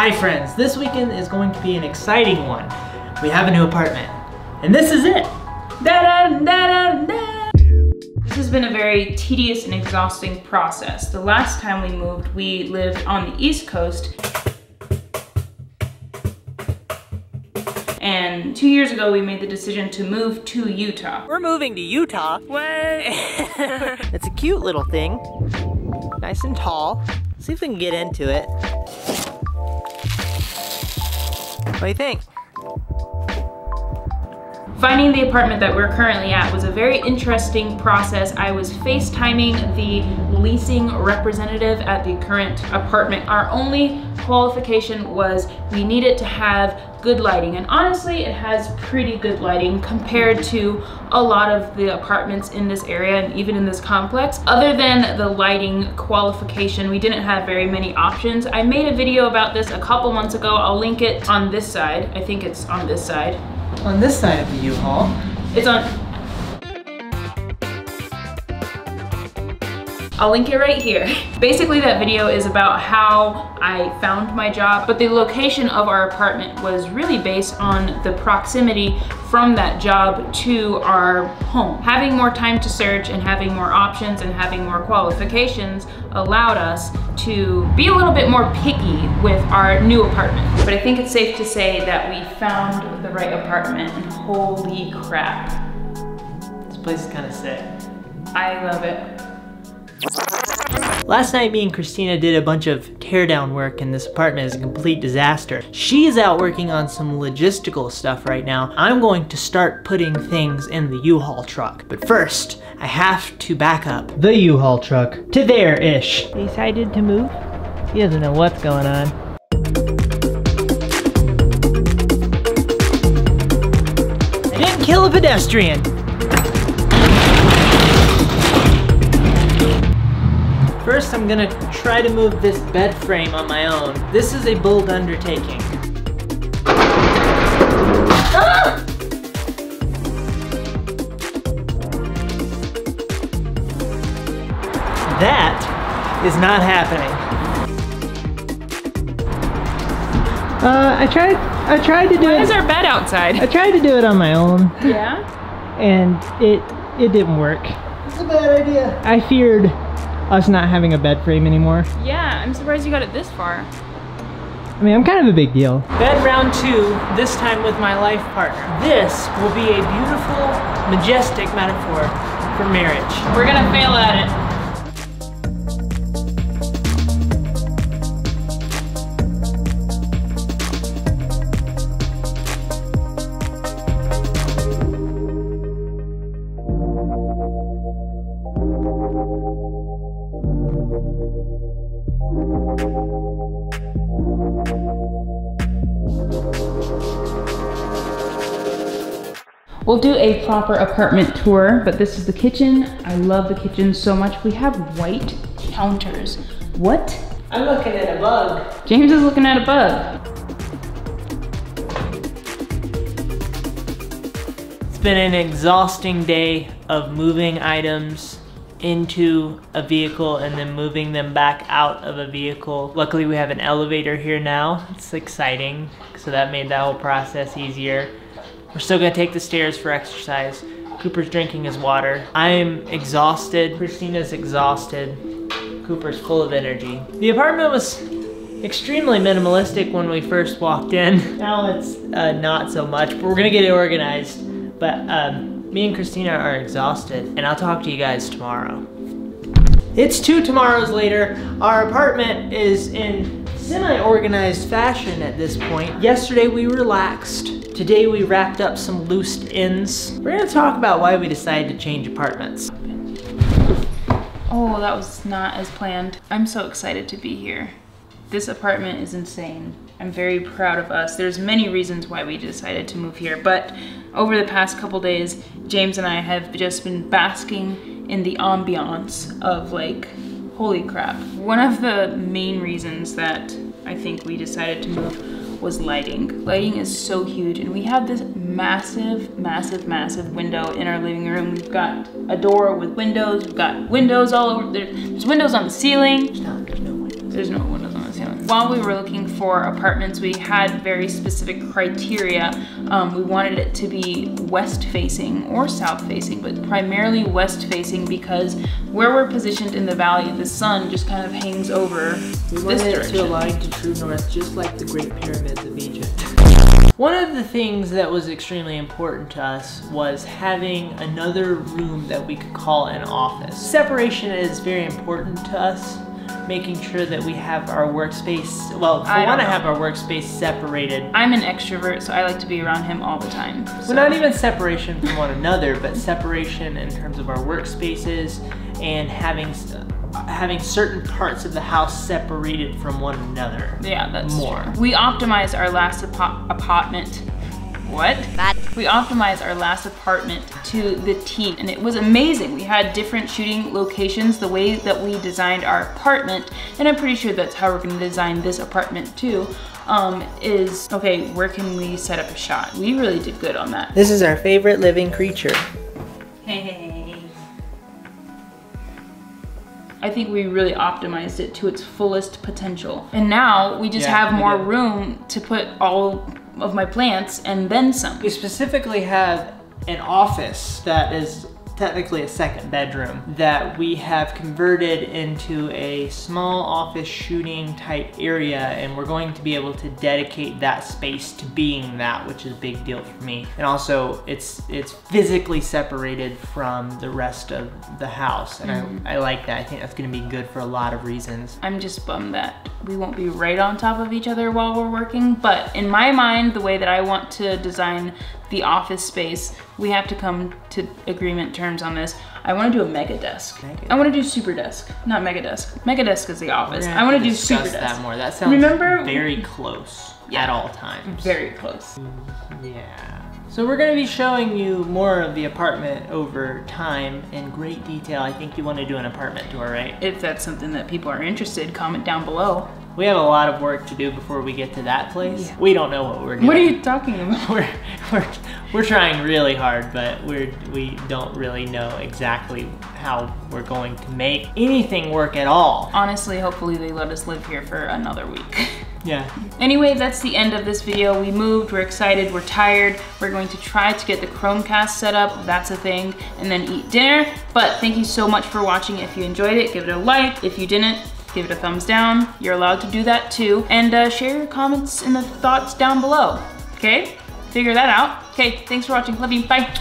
Hi friends, this weekend is going to be an exciting one. We have a new apartment, and this is it. Da-da-da-da-da. This has been a very tedious and exhausting process. The last time we moved, we lived on the East Coast. And 2 years ago, we made the decision to move to Utah. We're moving to Utah. What? It's a cute little thing. Nice and tall. See if we can get into it. What do you think? Finding the apartment that we're currently at was a very interesting process. I was FaceTiming the leasing representative at the current apartment. Our only qualification was we needed to have good lighting, and honestly it has pretty good lighting compared to a lot of the apartments in this area and even in this complex. Other than the lighting qualification, we didn't have very many options. I made a video about this a couple months ago. I'll link it on this side. I think it's on this side. On this side of the U-Haul. It's on. I'll link it right here. Basically, that video is about how I found my job, but the location of our apartment was really based on the proximity from that job to our home. Having more time to search and having more options and having more qualifications allowed us to be a little bit more picky with our new apartment. But I think it's safe to say that we found the right apartment, and holy crap. This place is kind of sick. I love it. Last night, me and Christina did a bunch of teardown work, and this apartment is a complete disaster. She's out working on some logistical stuff right now. I'm going to start putting things in the U-Haul truck. But first, I have to back up the U-Haul truck to there-ish. Decided to move? He doesn't know what's going on. I didn't kill a pedestrian. First, I'm gonna try to move this bed frame on my own. This is a bold undertaking. Ah! That is not happening. I tried to do it. Why is our bed outside? I tried to do it on my own. Yeah? And it didn't work. It's a bad idea. I feared us not having a bed frame anymore. Yeah, I'm surprised you got it this far. I mean, I'm kind of a big deal. Bed round 2, this time with my life partner. This will be a beautiful, majestic metaphor for marriage. We're gonna fail at it. We'll do a proper apartment tour, but this is the kitchen. I love the kitchen so much. We have white counters. What? I'm looking at a bug. James is looking at a bug. It's been an exhausting day of moving items into a vehicle and then moving them back out of a vehicle. Luckily, we have an elevator here now. It's exciting, so that made that whole process easier. We're still gonna take the stairs for exercise. Cooper's drinking his water. I'm exhausted. Christina's exhausted. Cooper's full of energy. The apartment was extremely minimalistic when we first walked in. Now it's not so much, but we're gonna get it organized. But me and Christina are exhausted, and I'll talk to you guys tomorrow. It's 2 tomorrows later. Our apartment is in semi-organized fashion at this point. Yesterday we relaxed. Today we wrapped up some loose ends. We're gonna talk about why we decided to change apartments. Oh, that was not as planned. I'm so excited to be here. This apartment is insane. I'm very proud of us. There's many reasons why we decided to move here, but over the past couple days, James and I have just been basking in the ambiance of like, holy crap. One of the main reasons that I think we decided to move was lighting. Lighting is so huge, and we have this massive, massive, massive window in our living room. We've got a door with windows. We've got windows all over. There's windows on the ceiling. There's no windows. There's no windows on the ceiling. While we were looking for apartments, we had very specific criteria. We wanted it to be west facing or south facing, but primarily west facing because where we're positioned in the valley, the sun just kind of hangs over We this wanted it direction. to align to true north, just like the Great Pyramids of Egypt. One of the things that was extremely important to us was having another room that we could call an office. Separation is very important to us, making sure that we have our workspace, well, we want to have our workspace separated. I'm an extrovert, so I like to be around him all the time. So. Well, not even separation from one another, but separation in terms of our workspaces and having certain parts of the house separated from one another. Yeah, that's more. true. We optimized our last apartment. What? We optimized our last apartment to the T, and it was amazing. We had different shooting locations, the way that we designed our apartment, and I'm pretty sure that's how we're gonna design this apartment too, is, okay, where can we set up a shot? We really did good on that. This is our favorite living creature. Hey. I think we really optimized it to its fullest potential. And now we just have more room to put all of my plants and then some. We specifically have an office that is technically a second bedroom that we have converted into a small office shooting type area, and we're going to be able to dedicate that space to being that, which is a big deal for me. And also it's physically separated from the rest of the house, and I like that. I think that's gonna be good for a lot of reasons. I'm just bummed that we won't be right on top of each other while we're working, but in my mind, the way that I want to design the office space, we have to come to agreement terms on this. I want to do a mega desk. I want to do super desk, not mega desk. Mega desk is the office. I want to do super desk. That more. That sounds very close at all times. Very close. Yeah. So we're going to be showing you more of the apartment over time in great detail. I think you want to do an apartment tour, right? If that's something that people are interested, comment down below. We have a lot of work to do before we get to that place. Yeah. We don't know what we're doing. What are you talking about? We're trying really hard, but we don't really know exactly how we're going to make anything work at all. Honestly, hopefully they let us live here for another week. Yeah. Anyway, that's the end of this video. We moved, we're excited, we're tired. We're going to try to get the Chromecast set up, that's a thing, and then eat dinner. But thank you so much for watching. If you enjoyed it, give it a like. If you didn't, give it a thumbs down. You're allowed to do that too. And share your comments and the thoughts down below, okay? Figure that out. Okay, thanks for watching. Love you, bye.